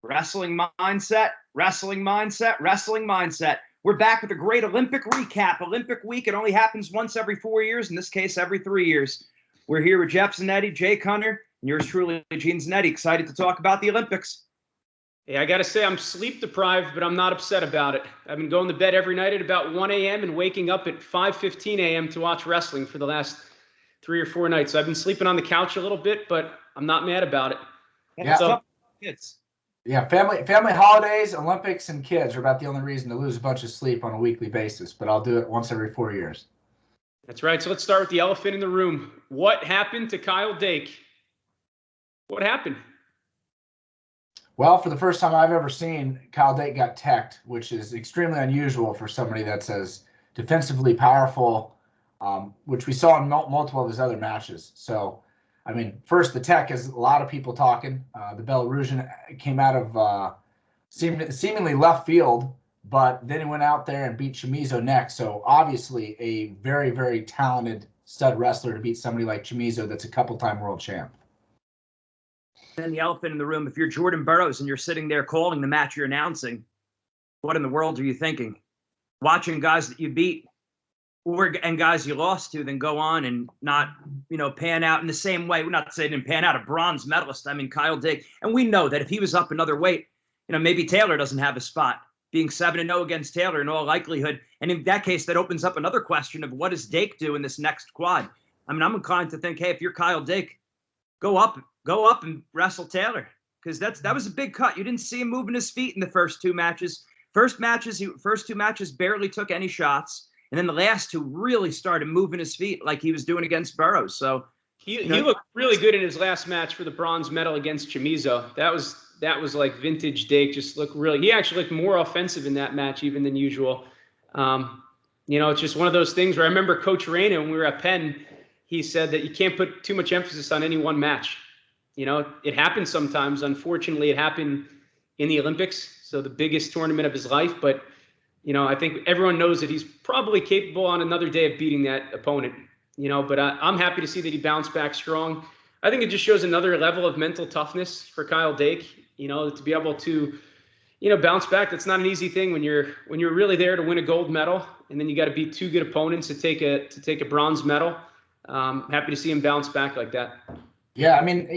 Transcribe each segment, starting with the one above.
Wrestling mindset, wrestling mindset, wrestling mindset. We're back with a great Olympic recap. Olympic week, it only happens once every 4 years. In this case, every 3 years. We're here with Jeff Zanetti, Jake Hunter, and yours truly, Gene Zanetti. Excited to talk about the Olympics. Hey, I got to say, I'm sleep deprived, but I'm not upset about it. I've been going to bed every night at about 1 a.m. and waking up at 5:15 a.m. to watch wrestling for the last 3 or 4 nights. So I've been sleeping on the couch a little bit, but I'm not mad about it. Yeah, tough kids. Yeah, family holidays, Olympics, and kids are about the only reason to lose a bunch of sleep on a weekly basis, but I'll do it once every 4 years. That's right. So let's start with the elephant in the room. What happened to Kyle Dake? What happened? Well, for the first time I've ever seen, Kyle Dake got teched, which is extremely unusual for somebody that's as defensively powerful, which we saw in multiple of his other matches. So, I mean, first, the tech is a lot of people talking. The Belarusian came out of seemingly left field, but then he went out there and beat Chamizo next. So, obviously, a very, very talented stud wrestler to beat somebody like Chamizo that's a couple-time world champ. And the elephant in the room, if you're Jordan Burroughs and you're sitting there calling the match you're announcing, what in the world are you thinking? Watching guys that you beat and guys you lost to then go on and not, pan out in the same way. We're not saying didn't pan out, a bronze medalist. I mean, Kyle Dake. And we know that if he was up another weight, maybe Taylor doesn't have a spot. Being 7-0 against Taylor in all likelihood. And in that case, that opens up another question of what does Dake do in this next quad? I mean, I'm inclined to think, hey, if you're Kyle Dake, go up and wrestle Taylor, because that was a big cut. You didn't see him moving his feet in the first two matches. First two matches barely took any shots. And then the last two really started moving his feet like he was doing against Burroughs. So he looked really good in his last match for the bronze medal against Chamizo. That was like vintage Dake. He actually looked more offensive in that match even than usual. It's just one of those things where I remember Coach Reyna, when we were at Penn, he said that you can't put too much emphasis on any one match. It happens sometimes. Unfortunately, it happened in the Olympics, so the biggest tournament of his life. But I think everyone knows that he's probably capable on another day of beating that opponent, but I'm happy to see that he bounced back strong. I think it just shows another level of mental toughness for Kyle Dake, to be able to, bounce back. That's not an easy thing when you're really there to win a gold medal, and then you got to beat two good opponents to take a bronze medal. Happy to see him bounce back like that. Yeah, I mean,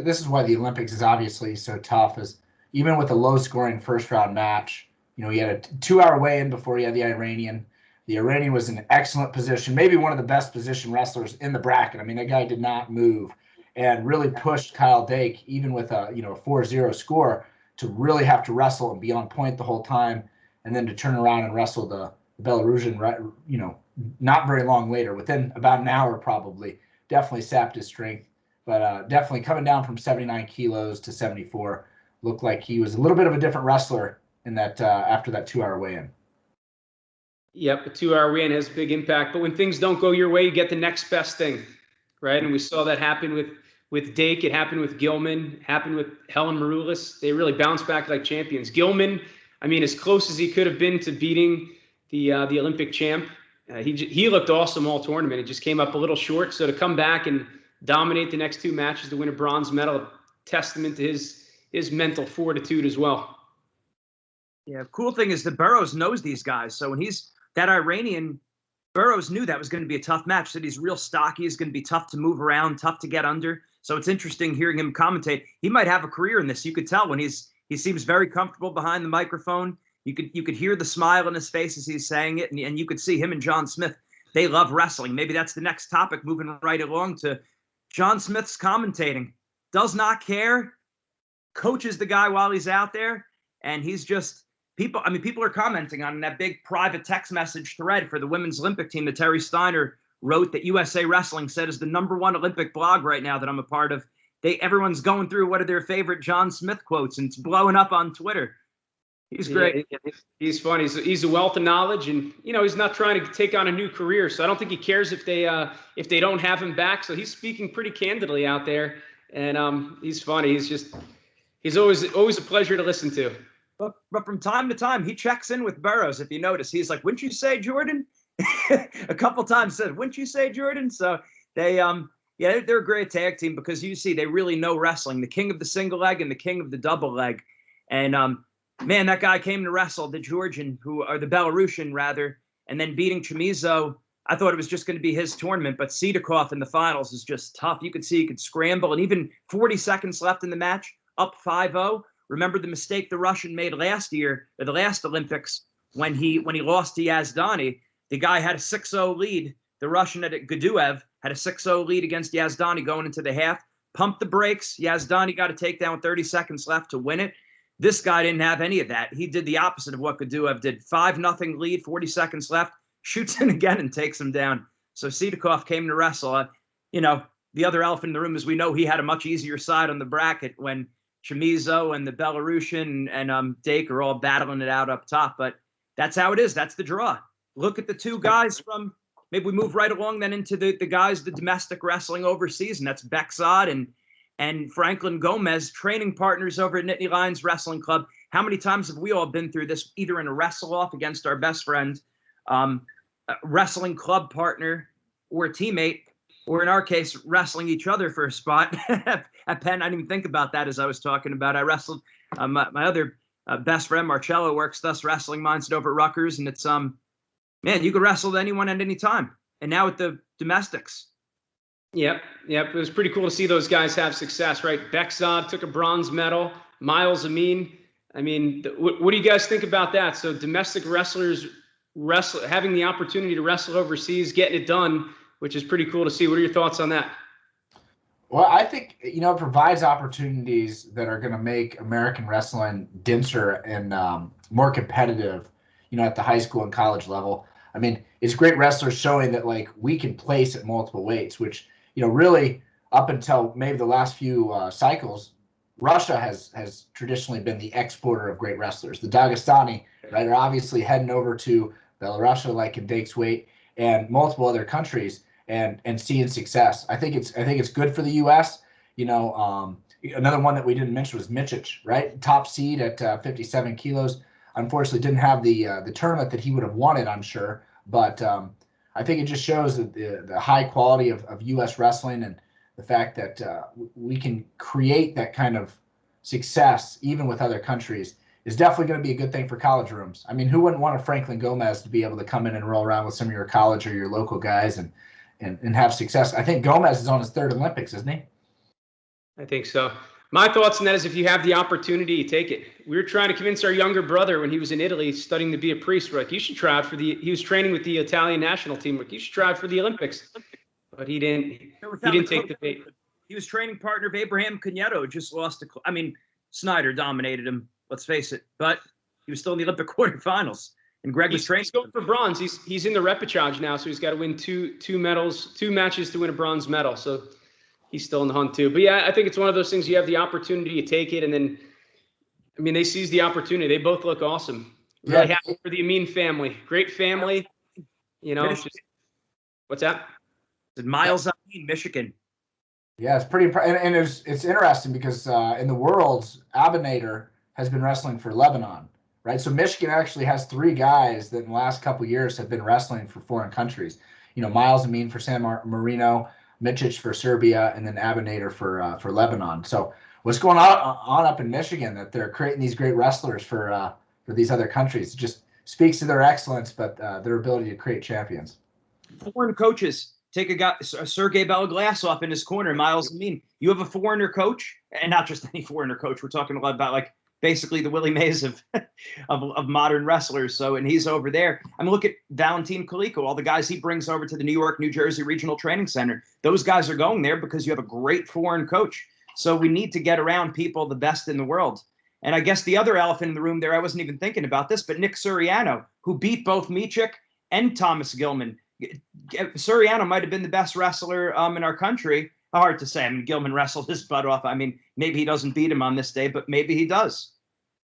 this is why the Olympics is obviously so tough, is even with a low-scoring first-round match, he had a 2-hour weigh-in before he had the Iranian. The Iranian was in excellent position, maybe one of the best positioned wrestlers in the bracket. I mean, that guy did not move and really pushed Kyle Dake, even with a 4-0 score, to really have to wrestle and be on point the whole time, and then to turn around and wrestle the Belarusian, not very long later, within about an hour probably. Definitely sapped his strength, but definitely coming down from 79 kilos to 74, looked like he was a little bit of a different wrestler in that after that 2-hour weigh-in. Yep, a 2-hour weigh-in has a big impact. But when things don't go your way, you get the next best thing, right? And we saw that happen with Dake. It happened with Gilman. Happened with Helen Maroulis. They really bounced back like champions. Gilman, I mean, as close as he could have been to beating the Olympic champ, he looked awesome all tournament. It just came up a little short. So to come back and dominate the next two matches to win a bronze medal, testament to his mental fortitude as well. Yeah, cool thing is that Burroughs knows these guys. So when he's that Iranian, Burroughs knew that was going to be a tough match, that he's real stocky, is going to be tough to move around, tough to get under. So it's interesting hearing him commentate. He might have a career in this. You could tell when he seems very comfortable behind the microphone. You could hear the smile on his face as he's saying it, and you could see him and John Smith. They love wrestling. Maybe that's the next topic, moving right along to John Smith's commentating. Does not care, coaches the guy while he's out there, and he's just people are commenting on that big private text message thread for the women's Olympic team that Terry Steiner wrote, that USA Wrestling said is the #1 Olympic blog right now that I'm a part of. Everyone's going through what are their favorite John Smith quotes, and it's blowing up on Twitter. He's great. Yeah, he's funny. He's a wealth of knowledge, and he's not trying to take on a new career. So I don't think he cares if they don't have him back. So he's speaking pretty candidly out there, and he's funny. He's always a pleasure to listen to. But from time to time, he checks in with Burroughs. If you notice, he's like, "Wouldn't you say, Jordan?" A couple times said, "Wouldn't you say, Jordan?" So they're a great tag team, because you see they really know wrestling. The king of the single leg and the king of the double leg. And man, that guy came to wrestle the Georgian, or the Belarusian rather, and then beating Chamizo. I thought it was just going to be his tournament, but Sadulaev in the finals is just tough. You could see he could scramble, and even 40 seconds left in the match, up 5-0. Remember the mistake the Russian made last year, or the last Olympics, when he lost to Yazdani. The guy had a 6-0 lead. The Russian Gaduev had a 6-0 lead against Yazdani going into the half. Pumped the brakes. Yazdani got a takedown with 30 seconds left to win it. This guy didn't have any of that. He did the opposite of what Gaduev did. 5-0 lead, 40 seconds left, shoots in again and takes him down. So Sadulaev came to wrestle. The other elephant in the room is we know he had a much easier side on the bracket when Chamizo and the Belarusian and Dake are all battling it out up top. But that's how it is. That's the draw. Look at the two guys from, maybe we move right along then into the guys, the domestic wrestling overseas, and that's Bexod and Franklin Gomez, training partners over at Nittany Lions Wrestling Club. How many times have we all been through this, either in a wrestle-off against our best friend, a wrestling club partner, or a teammate, or in our case, wrestling each other for a spot at Penn? I didn't even think about that as I was talking about. I wrestled my other best friend, Marcello, works thus wrestling mindset over at Rutgers, and it's man, you could wrestle with anyone at any time. And now with the domestics. Yep. It was pretty cool to see those guys have success, right? Bexod took a bronze medal. Miles Amin. I mean, what do you guys think about that? So domestic wrestlers having the opportunity to wrestle overseas, getting it done, which is pretty cool to see. What are your thoughts on that? Well, I think, it provides opportunities that are going to make American wrestling denser and more competitive, at the high school and college level. I mean, it's great wrestlers showing that, like, we can place at multiple weights, which, really up until maybe the last few cycles, Russia has traditionally been the exporter of great wrestlers. The Dagestani, right, are obviously heading over to Belarus, like in Dake's weight, and multiple other countries, and seeing success. I think it's good for the U.S. Another one that we didn't mention was Mičić, right? Top seed at 57 kilos. Unfortunately, didn't have the tournament that he would have wanted, I'm sure. But I think it just shows that the high quality of U.S. wrestling, and the fact that we can create that kind of success even with other countries is definitely going to be a good thing for college rooms. I mean, who wouldn't want a Franklin Gomez to be able to come in and roll around with some of your college or your local guys and have success? I think Gomez is on his third Olympics, isn't he? I think so. My thoughts on that is, if you have the opportunity, take it. We were trying to convince our younger brother when he was in Italy studying to be a priest. We're like, you should try out he was training with the Italian national team. Like, you should try out for the Olympics. But he didn't take the bait. He was training partner of Abraham Caneto, just lost to, Snyder dominated him, let's face it. But he was still in the Olympic quarterfinals. And Greg was training. He's going for bronze. He's in the repechage now, so he's got to win two matches to win a bronze medal. So he's still in the hunt too. But yeah, I think it's one of those things, you have the opportunity, you take it, and then, they seized the opportunity. They both look awesome. Really happy for the Amin family. Great family. What's that? Miles Amin, Michigan. Yeah, it's pretty and it's interesting because in the Worlds, Abinader has been wrestling for Lebanon, right? So Michigan actually has 3 guys that in the last couple of years have been wrestling for foreign countries. Miles Amin for San Marino, Mičić for Serbia, and then Abinader for Lebanon. So what's going on up in Michigan, that they're creating these great wrestlers for these other countries? It just speaks to their excellence, but their ability to create champions. Foreign coaches. Take a guy, Sergei Beloglasov in his corner, Miles Amin. You have a foreigner coach, and not just any foreigner coach. We're talking a lot about, like, basically the Willie Mays of modern wrestlers. So, and he's over there. Look at Valentin Kaliko, all the guys he brings over to the New York, New Jersey Regional Training Center. Those guys are going there because you have a great foreign coach. So we need to get around people the best in the world. And I guess the other elephant in the room there, I wasn't even thinking about this, but Nick Suriano, who beat both Mičić and Thomas Gilman. Suriano might have been the best wrestler in our country. Hard to say. Gilman wrestled his butt off. Maybe he doesn't beat him on this day, but maybe he does.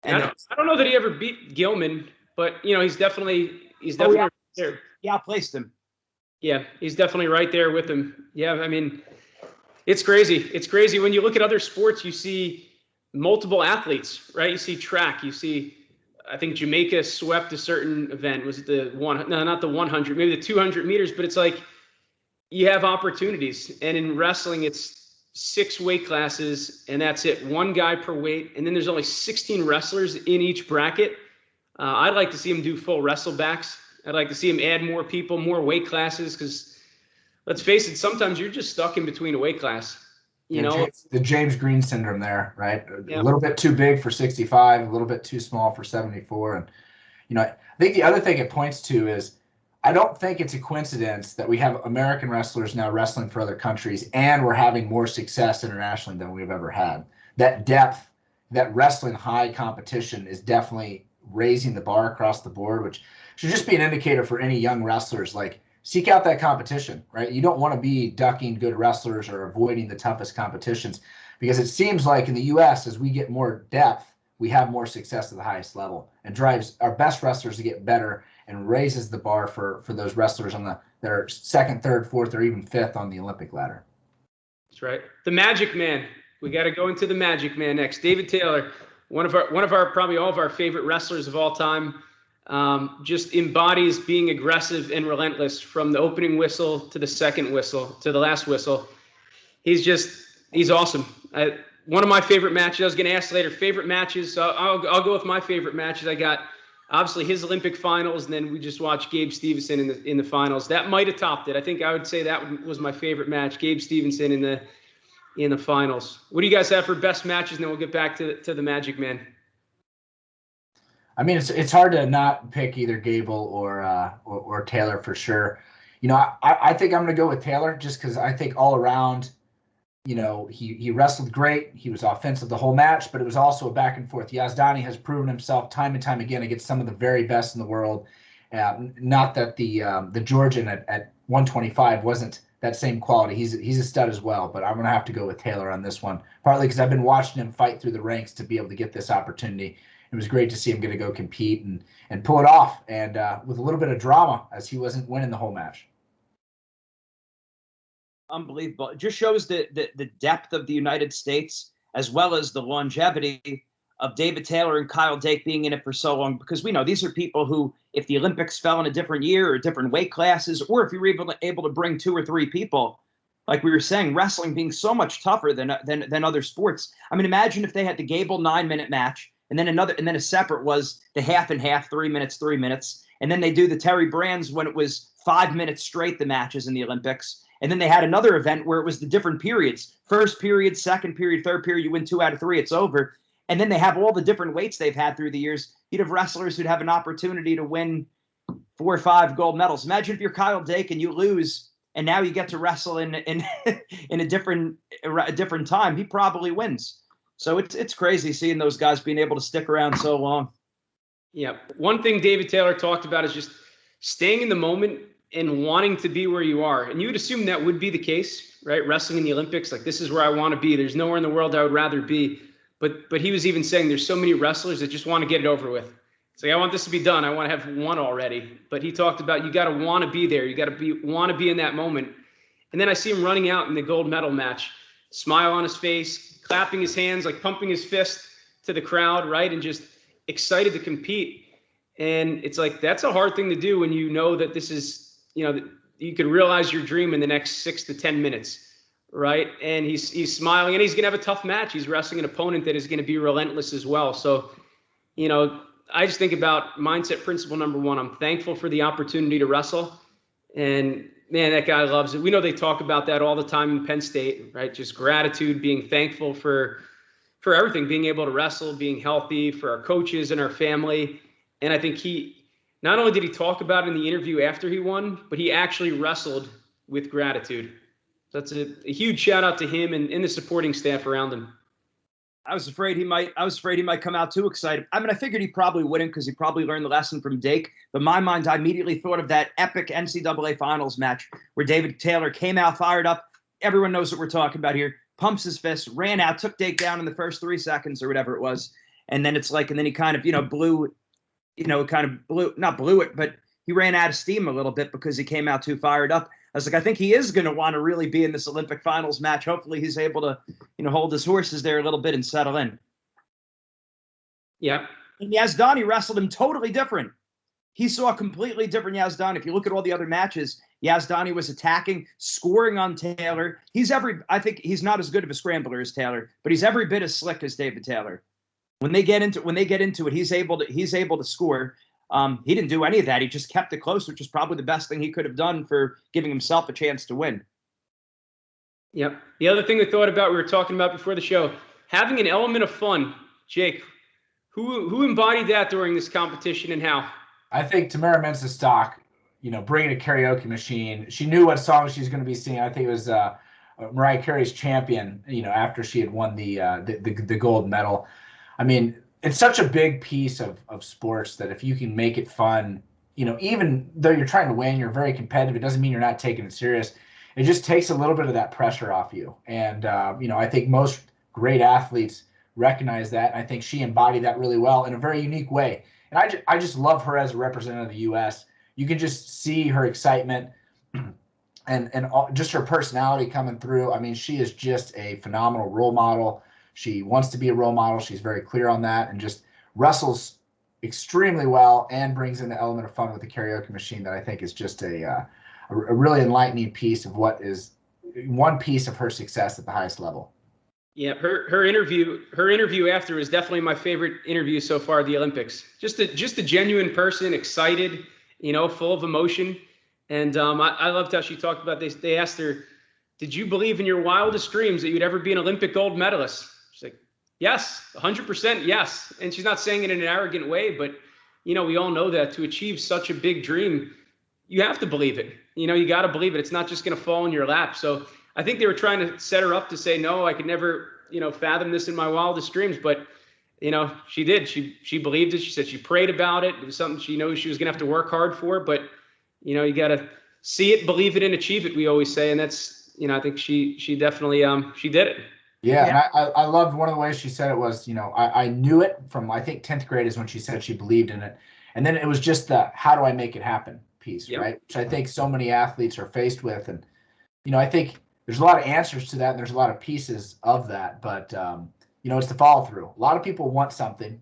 And I don't know that he ever beat Gilman, but he's definitely right there. Yeah, I placed him. Yeah, he's definitely right there with him. Yeah, it's crazy. It's crazy when you look at other sports. You see multiple athletes, right? You see track. You see, I think Jamaica swept a certain event. Was it not the 100, maybe the 200 meters, but it's like you have opportunities. And in wrestling, it's 6 weight classes, and that's it. 1 guy per weight, and then there's only 16 wrestlers in each bracket. I'd like to see him do full wrestlebacks. I'd like to see him add more people, more weight classes, because let's face it, sometimes you're just stuck in between a weight class. You know, the James Green syndrome there, right? Yeah. A little bit too big for 65, a little bit too small for 74. And, you know, I think the other thing it points to is I don't think it's a coincidence that we have American wrestlers now wrestling for other countries and we're having more success internationally than we've ever had. That depth, that wrestling high competition is definitely raising the bar across the board, which should just be an indicator for any young wrestlers. Like, seek out that competition, right? You don't want to be ducking good wrestlers or avoiding the toughest competitions, because it seems like in the U.S., as we get more depth, we have more success at the highest level, and drives our best wrestlers to get better and raises the bar for those wrestlers on that are 2nd, 3rd, 4th, or even 5th on the Olympic ladder. That's right. The Magic Man. We got to go into the Magic Man next. David Taylor, one of our probably all of our favorite wrestlers of all time. Just embodies being aggressive and relentless from the opening whistle to the second whistle to the last whistle. He's awesome. One of my favorite matches. I was going to ask later favorite matches. So I'll go with my favorite matches. I got obviously his Olympic finals, and then we just watched Gabe Stevenson in the finals. That might have topped it. I think I would say that was my favorite match. Gabe Stevenson in the finals. What do you guys have for best matches? And then we'll get back to the Magic Man. I mean, it's hard to not pick either Gable or Taylor for sure. You know, I think I'm going to go with Taylor just because I think all around, you know, he wrestled great. He was offensive the whole match, but it was also a back and forth. Yazdani has proven himself time and time again against some of the very best in the world. Not that the Georgian at 125 wasn't that same quality. He's a stud as well, but I'm going to have to go with Taylor on this one, partly because I've been watching him fight through the ranks to be able to get this opportunity. It was great to see him get to go compete and pull it off, and with a little bit of drama as he wasn't winning the whole match. Unbelievable. It just shows the depth of the United States as well as the longevity of David Taylor and Kyle Dake being in it for so long, because we know these are people who, if the Olympics fell in a different year or different weight classes, or if you were able to bring 2 or 3 people, like we were saying, wrestling being so much tougher than other sports. I mean, imagine if they had the Gable 9-minute match, and then a separate was the half and half, 3 minutes, 3 minutes. And then they do the Terry Brands when it was 5 minutes straight, the matches in the Olympics. And then they had another event where it was the different periods. First period, second period, third period, you win 2 out of 3, it's over. And then they have all the different weights they've had through the years. You'd have wrestlers who'd have an opportunity to win 4 or 5 gold medals. Imagine if you're Kyle Dake and you lose, and now you get to wrestle in a different time. He probably wins. So it's crazy seeing those guys being able to stick around so long. Yeah. One thing David Taylor talked about is just staying in the moment and wanting to be where you are. And you would assume that would be the case, right? Wrestling in the Olympics, like, this is where I want to be. There's nowhere in the world I would rather be. But he was even saying there's so many wrestlers that just want to get it over with. It's like, I want this to be done. I want to have won already. But he talked about you got to want to be there. You got to want to be in that moment. And then I see him running out in the gold medal match, smile on his face, clapping his hands, like pumping his fist to the crowd, right? And just excited to compete. And it's like, that's a hard thing to do when you know that this is, you know, you could realize your dream in the next 6 to 10 minutes, right? And he's smiling, and he's going to have a tough match. He's wrestling an opponent that is going to be relentless as well. So, you know, I just think about mindset principle number 1. I'm thankful for the opportunity to wrestle. And man, that guy loves it. We know they talk about that all the time in Penn State, right? Just gratitude, being thankful for everything, being able to wrestle, being healthy, for our coaches and our family. And I think he, not only did he talk about it in the interview after he won, but he actually wrestled with gratitude. So that's a huge shout out to him and the supporting staff around him. I was afraid he might come out too excited. I mean, I figured he probably wouldn't, because he probably learned the lesson from Dake. But in my mind, I immediately thought of that epic NCAA finals match where David Taylor came out fired up. Everyone knows what we're talking about here. Pumps his fist, ran out, took Dake down in the first 3 seconds or whatever it was. And then it's like, and then he kind of, not blew it, but he ran out of steam a little bit because he came out too fired up. I was like, I think he is going to want to really be in this Olympic finals match. Hopefully he's able to, hold his horses there a little bit and settle in. Yeah. And Yazdani wrestled him totally different. He saw a completely different Yazdani. If you look at all the other matches, Yazdani was attacking, scoring on Taylor. I think he's not as good of a scrambler as Taylor, but he's every bit as slick as David Taylor. When they get into it, he's able to score. He didn't do any of that. He just kept it close, which is probably the best thing he could have done for giving himself a chance to win. Yep. The other thing we thought about, we were talking about before the show, having an element of fun. Jake, who embodied that during this competition and how? I think Tamyra Mensah-Stock, bringing a karaoke machine. She knew what song she was going to be singing. I think it was Mariah Carey's Champion, after she had won the gold medal. I mean, it's such a big piece of sports that if you can make it fun, even though you're trying to win, you're very competitive. It doesn't mean you're not taking it serious. It just takes a little bit of that pressure off you. And, I think most great athletes recognize that. I think she embodied that really well in a very unique way. And I just love her as a representative of the U.S. You can just see her excitement and just her personality coming through. I mean, she is just a phenomenal role model. She wants to be a role model. She's very clear on that and just wrestles extremely well and brings in the element of fun with the karaoke machine that I think is just a really enlightening piece of what is one piece of her success at the highest level. Yeah, her interview after is definitely my favorite interview so far at the Olympics. Just a genuine person, excited, full of emotion. And I loved how she talked about this. They asked her, did you believe in your wildest dreams that you'd ever be an Olympic gold medalist? She's like, yes, 100% yes. And she's not saying it in an arrogant way, but, we all know that to achieve such a big dream, you have to believe it. You got to believe it. It's not just going to fall in your lap. So I think they were trying to set her up to say, no, I could never, fathom this in my wildest dreams. But, she did. She believed it. She said she prayed about it. It was something she knows she was going to have to work hard for. But, you got to see it, believe it, and achieve it, we always say. And that's, I think she definitely she did it. Yeah, and I loved one of the ways she said it was, I knew it from, I think, 10th grade is when she said she believed in it. And then it was just the how do I make it happen piece, right? Which I think so many athletes are faced with. And, I think there's a lot of answers to that and there's a lot of pieces of that. But, it's the follow through. A lot of people want something,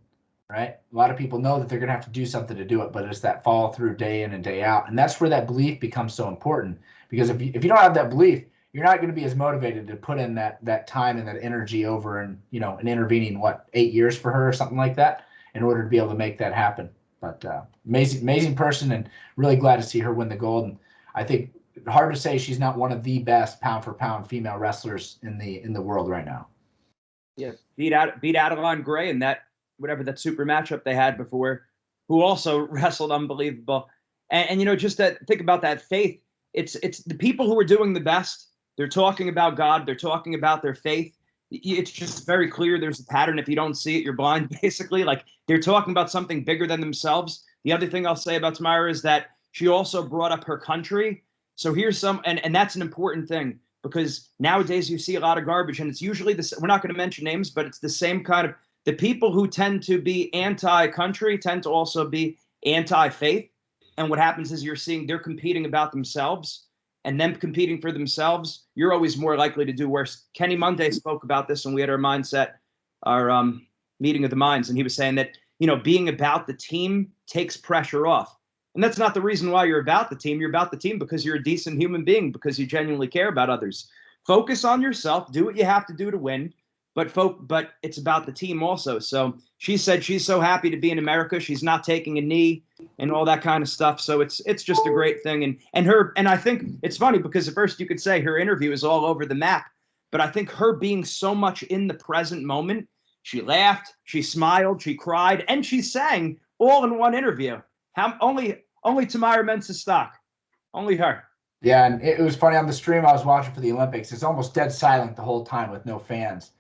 right? A lot of people know that they're going to have to do something to do it, but it's that follow through day in and day out. And that's where that belief becomes so important, because if you don't have that belief, you're not going to be as motivated to put in that time and that energy over and, an intervening, 8 years for her or something like that in order to be able to make that happen. But amazing person, and really glad to see her win the gold. And I think hard to say she's not one of the best pound for pound female wrestlers in the world right now. Yeah, beat Adeline Gray in that super matchup they had before, who also wrestled unbelievable. And just to think about that faith, it's the people who are doing the best. They're talking about God. They're talking about their faith. It's just very clear there's a pattern. If you don't see it, you're blind, basically. Like, they're talking about something bigger than themselves. The other thing I'll say about Tamyra is that she also brought up her country. So here's and that's an important thing, because nowadays you see a lot of garbage, and it's usually we're not going to mention names, but it's the same kind of, the people who tend to be anti-country tend to also be anti-faith. And what happens is you're seeing they're competing about themselves. And them competing for themselves, you're always more likely to do worse. Kenny Monday spoke about this when we had our meeting of the minds, and he was saying that, being about the team takes pressure off. And that's not the reason why you're about the team. You're about the team because you're a decent human being, because you genuinely care about others. Focus on yourself, do what you have to do to win, but it's about the team also. So she said she's so happy to be in America. She's not taking a knee and all that kind of stuff. So it's just a great thing. And I think it's funny, because at first you could say her interview is all over the map, but I think her being so much in the present moment, she laughed, she smiled, she cried, and she sang all in one interview. Only Tamyra Mensah-Stock, only her. Yeah, and it was funny on the stream I was watching for the Olympics. It's almost dead silent the whole time with no fans.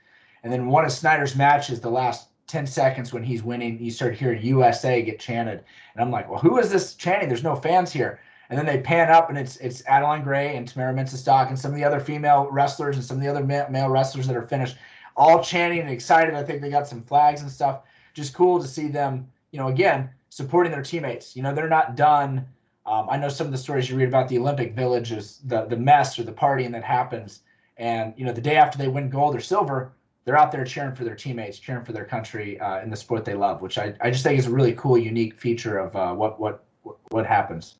And then one of Snyder's matches, the last 10 seconds when he's winning, you start hearing USA get chanted. And I'm like, well, who is this chanting? There's no fans here. And then they pan up, and it's Adeline Gray and Tamyra Mensah-Stock and some of the other female wrestlers and some of the other male wrestlers that are finished, all chanting and excited. I think they got some flags and stuff. Just cool to see them, again, supporting their teammates. They're not done. I know some of the stories you read about the Olympic Village is the mess or the partying that happens. And, the day after they win gold or silver, they're out there cheering for their teammates, cheering for their country in the sport they love, which I just think is a really cool, unique feature of what happens.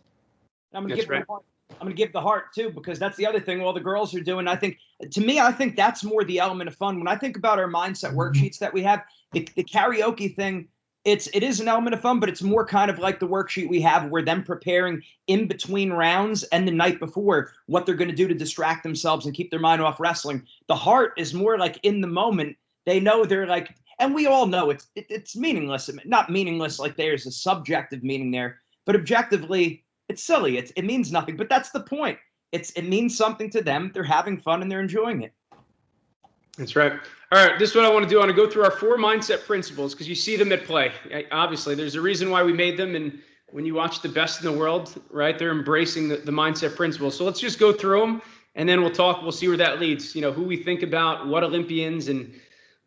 I'm going to I'm going to give the heart too, because that's the other thing all the girls are doing. I think that's more the element of fun. When I think about our mindset worksheets that we have, the karaoke thing, it is an element of fun, but it's more kind of like the worksheet we have where them preparing in between rounds and the night before what they're going to do to distract themselves and keep their mind off wrestling. The heart is more like in the moment. They know they're like, and we all know it's meaningless. Not meaningless like there's a subjective meaning there, but objectively, it's silly. It means nothing, but that's the point. It means something to them. They're having fun and they're enjoying it. That's right. All right, this is what I want to do. I want to go through our 4 mindset principles because you see them at play. Obviously, there's a reason why we made them, and when you watch the best in the world, right, they're embracing the mindset principles. So let's just go through them, and then we'll talk. We'll see where that leads. You know, who we think about, what Olympians, and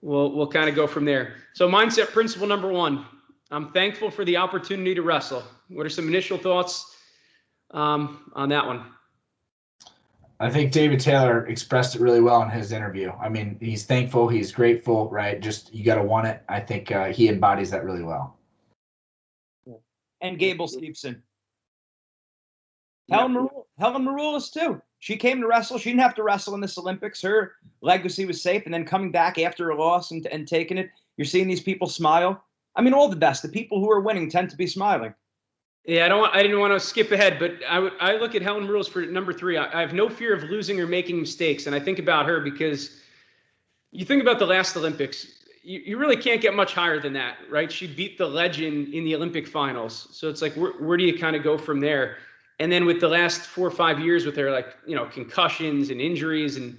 we'll kind of go from there. So mindset principle number 1, I'm thankful for the opportunity to wrestle. What are some initial thoughts on that one? I think David Taylor expressed it really well in his interview. I mean, he's thankful, he's grateful, right? Just you got to want it. I think he embodies that really well. And Gable Stevenson. Helen Maroulis too. She came to wrestle. She didn't have to wrestle in this Olympics. Her legacy was safe, and then coming back after a loss and taking it, you're seeing these people smile. I mean, all the best. The people who are winning tend to be smiling. Yeah, I didn't want to skip ahead, but I look at Helen Maroulis for number 3. I have no fear of losing or making mistakes, and I think about her because you think about the last Olympics, you really can't get much higher than that, right? She beat the legend in the Olympic finals, so it's like where do you kind of go from there? And then with the last 4 or 5 years with her, like, you know, concussions and injuries, and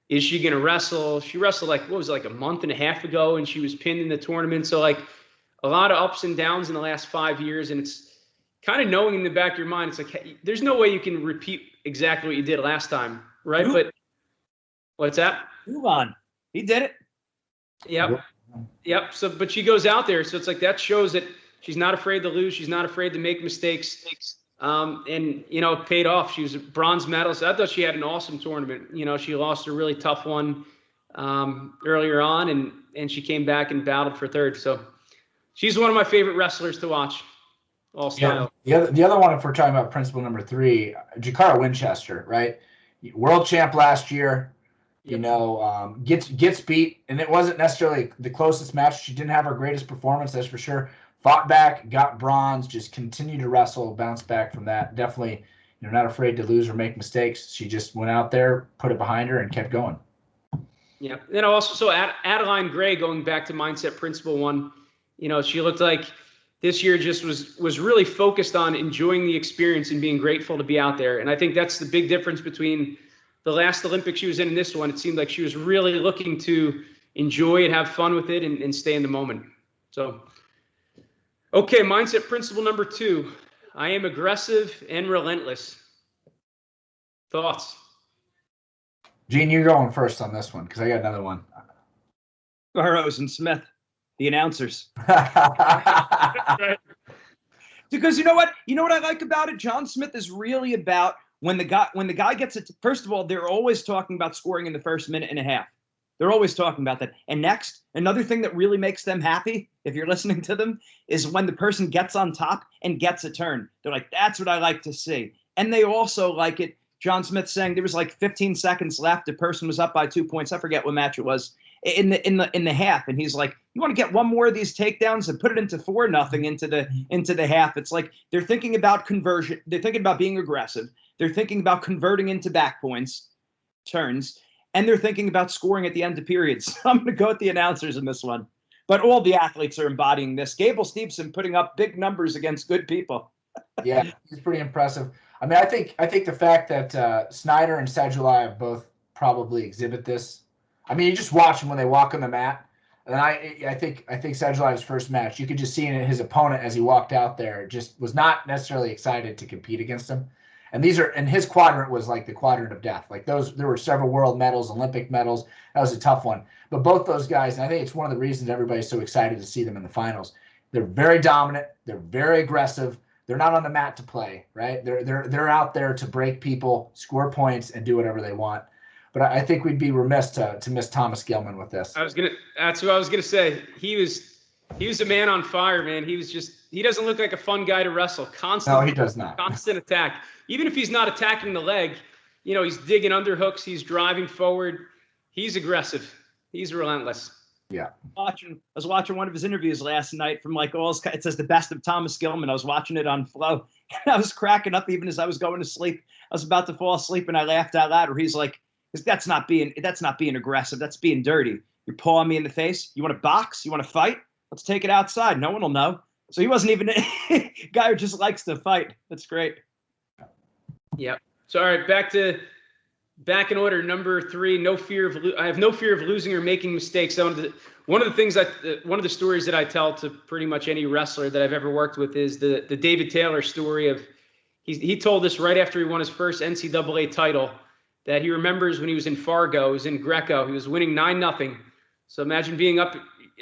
is she going to wrestle? She wrestled like a month and a half ago, and she was pinned in the tournament. So like a lot of ups and downs in the last 5 years, and it's kind of knowing in the back of your mind, it's like, hey, there's no way you can repeat exactly what you did last time, right? But what's that? Move on. He did it. Yep. So, but she goes out there, so it's like that shows that she's not afraid to lose. She's not afraid to make mistakes. And you know, it paid off. She was a bronze medalist. I thought she had an awesome tournament. You know, she lost a really tough one earlier on, and she came back and battled for 3rd. So she's one of my favorite wrestlers to watch. All style. Yeah, the other one, if we're talking about principle number 3, Jakara Winchester, right? World champ last year, you know, gets beat, and it wasn't necessarily the closest match. She didn't have her greatest performance, that's for sure. Fought back, got bronze, just continued to wrestle, bounce back from that. Definitely, you know, not afraid to lose or make mistakes. She just went out there, put it behind her, and kept going. Yeah. Then also Adeline Gray, going back to mindset principle 1, you know, she looked like this year just was really focused on enjoying the experience and being grateful to be out there. And I think that's the big difference between the last Olympics she was in and this one. It seemed like she was really looking to enjoy and have fun with it and stay in the moment. So, okay, mindset principle number 2, I am aggressive and relentless. Thoughts? Gene, you're going first on this one because I got another one. Burroughs and Smith, the announcers. Because you know what I like about it? John Smith is really about when the guy gets it. First of all, they're always talking about scoring in the first minute and a half. They're always talking about that. And next, another thing that really makes them happy, if you're listening to them, is when the person gets on top and gets a turn. They're like, that's what I like to see. And they also like it. John Smith saying there was like 15 seconds left. The person was up by 2 points. I forget what match it was in the half. And he's like, you want to get one more of these takedowns and put it into 4-0 into the half. It's like they're thinking about conversion. They're thinking about being aggressive. They're thinking about converting into back points, turns, and they're thinking about scoring at the end of periods. I'm going to go with the announcers in this one. But all the athletes are embodying this. Gable Stevenson putting up big numbers against good people. Yeah, he's pretty impressive. I mean, I think the fact that Snyder and Sadulaev both probably exhibit this. I mean, you just watch them when they walk on the mat. And I think Sadulaev's first match, you could just see in his opponent as he walked out there, just was not necessarily excited to compete against him. And his quadrant was like the quadrant of death. Like there were several world medals, Olympic medals. That was a tough one. But both those guys, and I think it's one of the reasons everybody's so excited to see them in the finals. They're very dominant. They're very aggressive. They're not on the mat to play, right? They're out there to break people, score points, and do whatever they want. But I think we'd be remiss to miss Thomas Gilman with this. That's what I was gonna say. He was He was a man on fire, man. He doesn't look like a fun guy to wrestle. Constant. No, he does not. Constant attack. Even if he's not attacking the leg, he's digging underhooks. He's driving forward. He's aggressive. He's relentless. Yeah. I was watching one of his interviews last night from it says the best of Thomas Gilman. I was watching it on Flow. And I was cracking up even as I was going to sleep. I was about to fall asleep and I laughed out loud where he's like, that's not being aggressive. That's being dirty. You're pawing me in the face. You want to box? You want to fight? Let's take it outside. No one will know. So he wasn't even a guy who just likes to fight. That's great. Yep. So, all right, back in order. Number 3, I have no fear of losing or making mistakes. One of the stories that I tell to pretty much any wrestler that I've ever worked with is the David Taylor story of, he told us right after he won his first NCAA title that he remembers when he was in Fargo, he was in Greco, he was winning 9-0. So imagine being up,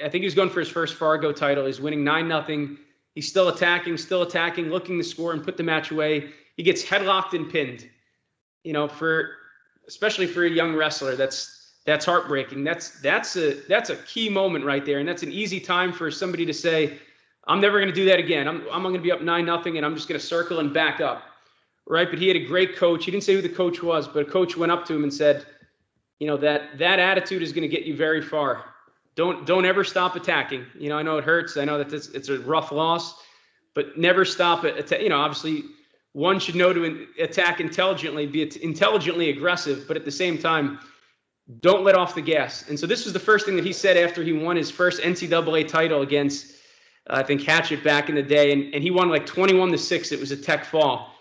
I think he was going for his first Fargo title. He's winning 9-0. He's still attacking, looking to score and put the match away. He gets headlocked and pinned. Especially for a young wrestler, that's heartbreaking. That's a key moment right there, and that's an easy time for somebody to say, I'm never going to do that again. I'm going to be up 9-0, and I'm just going to circle and back up, right? But he had a great coach. He didn't say who the coach was, but a coach went up to him and said, that attitude is going to get you very far. Don't ever stop attacking. I know it hurts. I know that it's a rough loss, but never stop it. Obviously, one should know to attack intelligently, be intelligently aggressive, but at the same time, don't let off the gas. And so this was the first thing that he said after he won his first NCAA title against, I think, Hatchet back in the day. And he won like 21-6. It was a tech fall.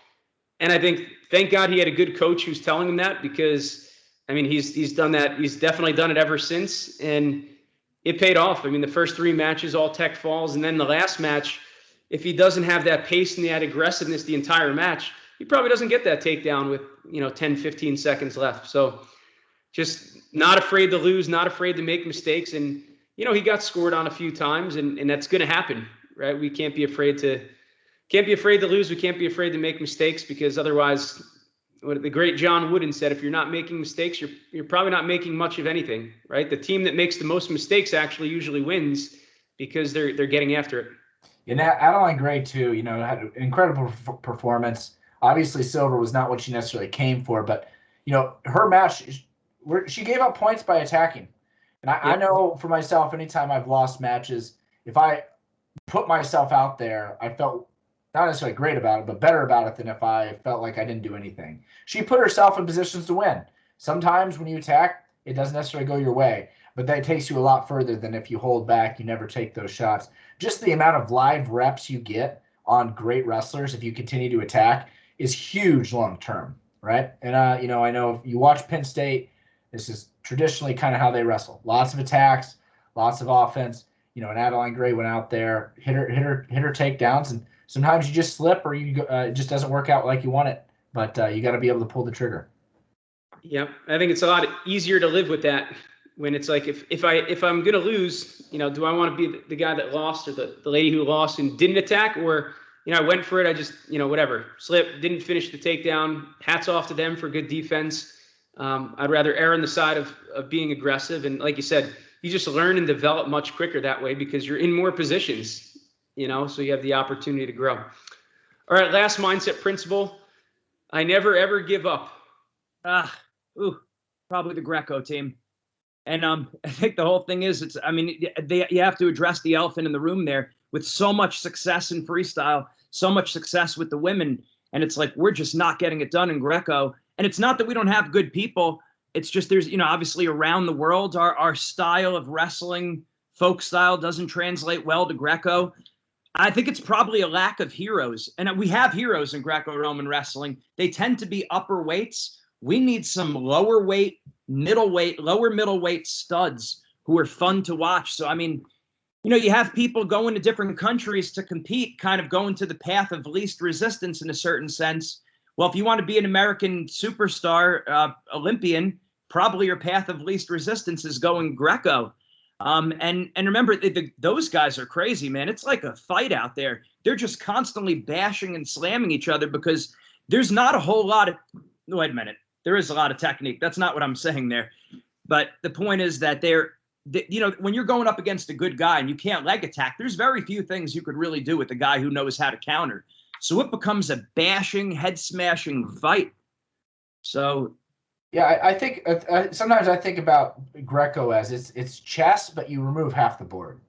And I think, thank God he had a good coach who's telling him that, because, he's done that. He's definitely done it ever since. And it paid off. the first 3 matches, all tech falls. And then the last match, if he doesn't have that pace and that aggressiveness the entire match, he probably doesn't get that takedown with, 10, 15 seconds left. So just not afraid to lose, not afraid to make mistakes. And, he got scored on a few times, and that's going to happen, right? We can't be afraid to lose. We can't be afraid to make mistakes, because otherwise, what the great John Wooden said, if you're not making mistakes, you're probably not making much of anything, right? The team that makes the most mistakes actually usually wins, because they're getting after it. And Adeline Gray, too, had an incredible performance. Obviously, silver was not what she necessarily came for, but, her match, she gave up points by attacking. And I know for myself, anytime I've lost matches, if I put myself out there, I felt not necessarily great about it, but better about it than if I felt like I didn't do anything. She put herself in positions to win. Sometimes when you attack, it doesn't necessarily go your way, but that takes you a lot further than if you hold back, you never take those shots. Just the amount of live reps you get on great wrestlers, if you continue to attack, is huge long term, right? And I know if you watch Penn State, this is traditionally kind of how they wrestle. Lots of attacks, lots of offense. And Adeline Gray went out there, hit her takedowns, and sometimes you just slip, or it just doesn't work out like you want it. But you got to be able to pull the trigger. Yep, I think it's a lot easier to live with that. When it's like, if I'm gonna lose, do I want to be the guy that lost, or the lady who lost and didn't attack, or I went for it, I just whatever, slipped, didn't finish the takedown. Hats off to them for good defense. I'd rather err on the side of being aggressive, and like you said, you just learn and develop much quicker that way, because you're in more positions, so you have the opportunity to grow. All right, last mindset principle: I never ever give up. Probably the Greco team. And I think the whole thing is, you have to address the elephant in the room there. With so much success in freestyle, so much success with the women, and it's like we're just not getting it done in Greco. And it's not that we don't have good people. It's just there's, obviously around the world, our style of wrestling, folk style, doesn't translate well to Greco. I think it's probably a lack of heroes. And we have heroes in Greco-Roman wrestling. They tend to be upper weights. We need some lower weight, lower middleweight studs who are fun to watch. So, you have people going to different countries to compete, kind of going to the path of least resistance in a certain sense. Well, if you want to be an American superstar, Olympian, probably your path of least resistance is going Greco. And remember, those guys are crazy, man. It's like a fight out there. They're just constantly bashing and slamming each other, because there's not a whole lot of, wait a minute, there is a lot of technique. That's not what I'm saying there. But the point is that when you're going up against a good guy and you can't leg attack, there's very few things you could really do with a guy who knows how to counter. So it becomes a bashing, head smashing fight. So, yeah, I think sometimes I think about Greco as it's chess, but you remove half the board,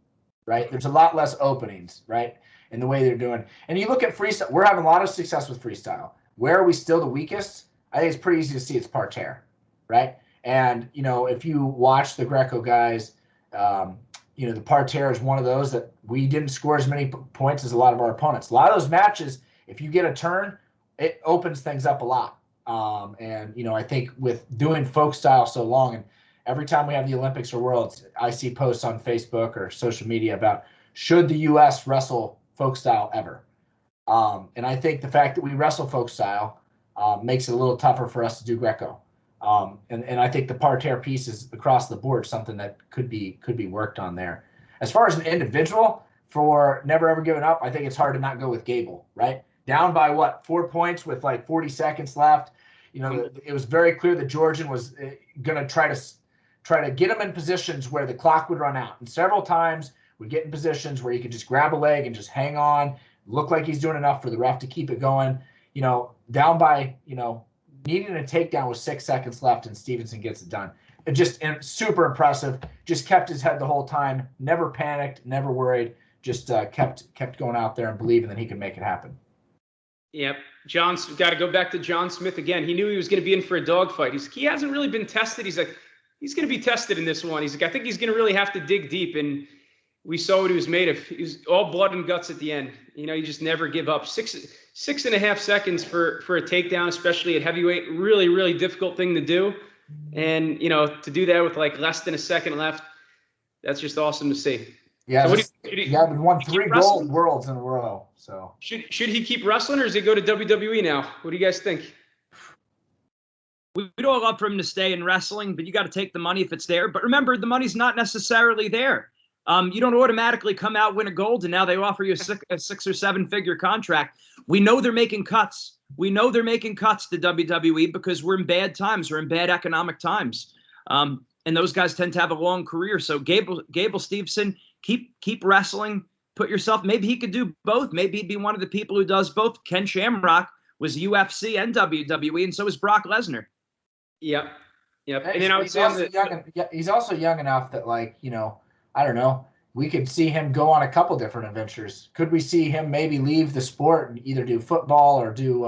right? There's a lot less openings, right, in the way they're doing. And you look at freestyle, we're having a lot of success with freestyle. Where are we still the weakest? I think it's pretty easy to see it's parterre, right? And, if you watch the Greco guys, the parterre is one of those that we didn't score as many points as a lot of our opponents. A lot of those matches, if you get a turn, it opens things up a lot. I think with doing folk style so long, and every time we have the Olympics or Worlds, I see posts on Facebook or social media about should the U.S. wrestle folk style ever? And I think the fact that we wrestle folk style makes it a little tougher for us to do Greco. And I think the parterre piece is across the board something that could be worked on there. As far as an individual for never ever giving up, I think it's hard to not go with Gable, right? Down by 4 points with 40 seconds left. It was very clear that Georgian was going to try to get him in positions where the clock would run out. And several times we get in positions where you could just grab a leg and just hang on, look like he's doing enough for the ref to keep it going. Down by, needing a takedown with 6 seconds left, and Stevenson gets it done. It just super impressive. Just kept his head the whole time. Never panicked. Never worried. Just kept going out there and believing that he could make it happen. Yep. John's got to go back to John Smith again. He knew he was going to be in for a dogfight. He hasn't really been tested. He's like, he's going to be tested in this one. He's like, I think he's going to really have to dig deep. And we saw what he was made of. He was all blood and guts at the end. You just never give up. 6.5 seconds for a takedown, especially at heavyweight, really, really difficult thing to do. And, to do that with less than a second left, that's just awesome to see. Yeah, so we won 3 gold worlds in a row. So should he keep wrestling, or does he go to WWE now? What do you guys think? We'd all love for him to stay in wrestling, but you got to take the money if it's there. But remember, the money's not necessarily there. You don't automatically come out, win a gold, and now they offer you a 6 or 7 figure contract. We know they're making cuts. We know they're making cuts to WWE because we're in bad times. We're in bad economic times. And those guys tend to have a long career. So Gable Stevenson, keep wrestling. Put yourself, maybe he could do both. Maybe he'd be one of the people who does both. Ken Shamrock was UFC and WWE, and so is Brock Lesnar. Yep. And then I would say he's also young enough that, I don't know, we could see him go on a couple different adventures. Could we see him maybe leave the sport and either do football or do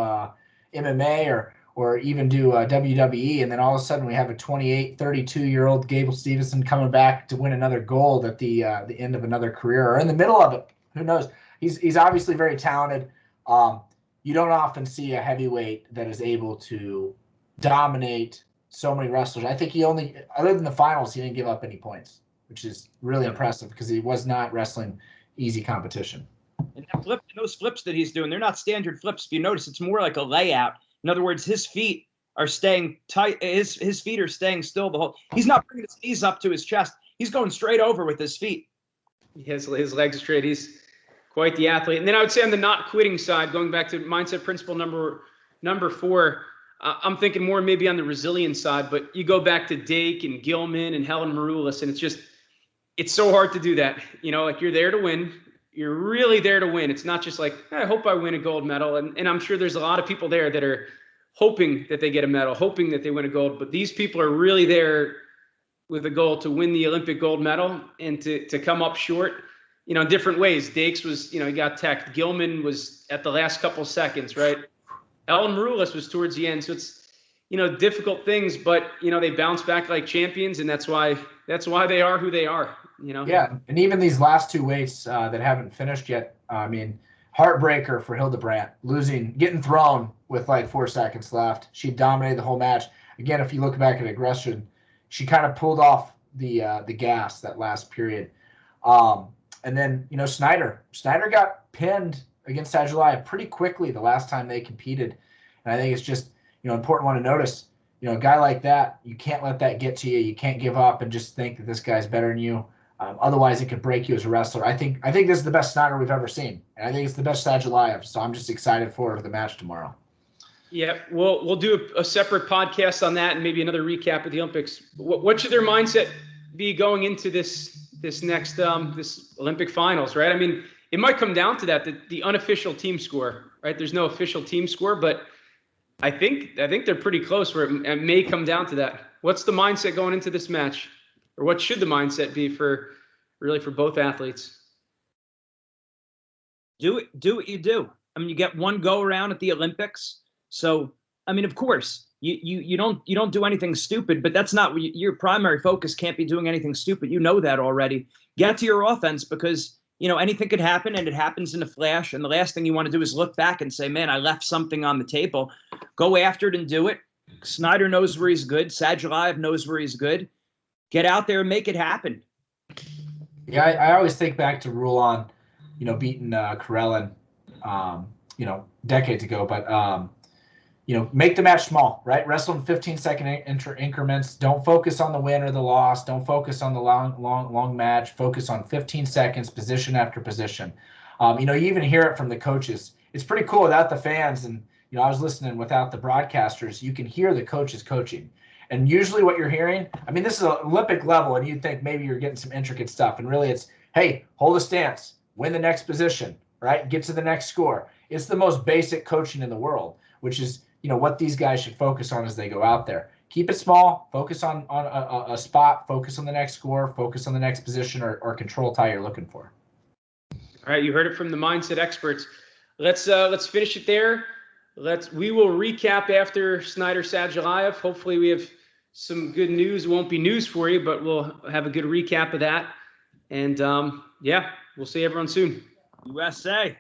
MMA or even do WWE, and then all of a sudden we have a 28, 32-year-old Gable Stevenson coming back to win another gold at the end of another career or in the middle of it. Who knows? He's obviously very talented. You don't often see a heavyweight that is able to dominate so many wrestlers. I think he only, other than the finals, he didn't give up any points, which is really impressive because he was not wrestling easy competition. And those flips that he's doing, they're not standard flips. If you notice, it's more like a layout. In other words, his feet are staying tight. His feet are staying still the whole. He's not bringing his knees up to his chest. He's going straight over with his feet. He has his legs straight. He's quite the athlete. And then I would say on the not quitting side, going back to mindset principle number 4, I'm thinking more maybe on the resilience side. But you go back to Dake and Gilman and Helen Maroulis, and it's so hard to do that. You're there to win. You're really there to win. It's not just I hope I win a gold medal. And I'm sure there's a lot of people there that are hoping that they get a medal, hoping that they win a gold. But these people are really there with a goal to win the Olympic gold medal and to come up short, in different ways. Dakes was, he got teched. Gilman was at the last couple seconds, right? Ellen Maroulis was towards the end. So it's, difficult things, but, they bounce back like champions. And that's why they are who they are. Yeah, and even these last 2 weights that haven't finished yet, heartbreaker for Hildebrandt, getting thrown with 4 seconds left. She dominated the whole match. Again, if you look back at aggression, she kind of pulled off the gas that last period. And then, Snyder got pinned against Sadulaev pretty quickly the last time they competed. And I think it's just, important one to notice, a guy like that, you can't let that get to you. You can't give up and just think that this guy's better than you. Otherwise, it could break you as a wrestler. I think this is the best Snyder we've ever seen, and I think it's the best Sadulaev. So I'm just excited for the match tomorrow. Yeah, we'll do a separate podcast on that and maybe another recap of the Olympics. What should their mindset be going into this next this Olympic finals, right? I mean, it might come down to that, the unofficial team score, right? There's no official team score, but I think they're pretty close where it may come down to that. What's the mindset going into this match? Or what should the mindset be for both athletes? Do what you do. I mean, you get one go around at the Olympics. So, I mean, of course, you don't do anything stupid, but that's not your primary focus. Can't be doing anything stupid. You know that already. Get to your offense because, anything could happen and it happens in a flash. And the last thing you want to do is look back and say, man, I left something on the table. Go after it and do it. Snyder knows where he's good. Sadulaev knows where he's good. Get out there and make it happen. Yeah, I always think back to Rulon, beating Karelin, decades ago. But, make the match small, right? Wrestle in 15-second increments. Don't focus on the win or the loss. Don't focus on the long match. Focus on 15 seconds, position after position. You even hear it from the coaches. It's pretty cool without the fans. And, I was listening without the broadcasters. You can hear the coaches coaching. And usually what you're hearing, I mean, this is an Olympic level, and you'd think maybe you're getting some intricate stuff. And really it's, hey, hold a stance, win the next position, right? Get to the next score. It's the most basic coaching in the world, which is, what these guys should focus on as they go out there. Keep it small, focus on a spot, focus on the next score, focus on the next position or control tie you're looking for. All right, you heard it from the mindset experts. Let's finish it there. We will recap after Snyder Sadulaev. Hopefully we have some good news. It won't be news for you, but we'll have a good recap of that. And we'll see everyone soon. USA.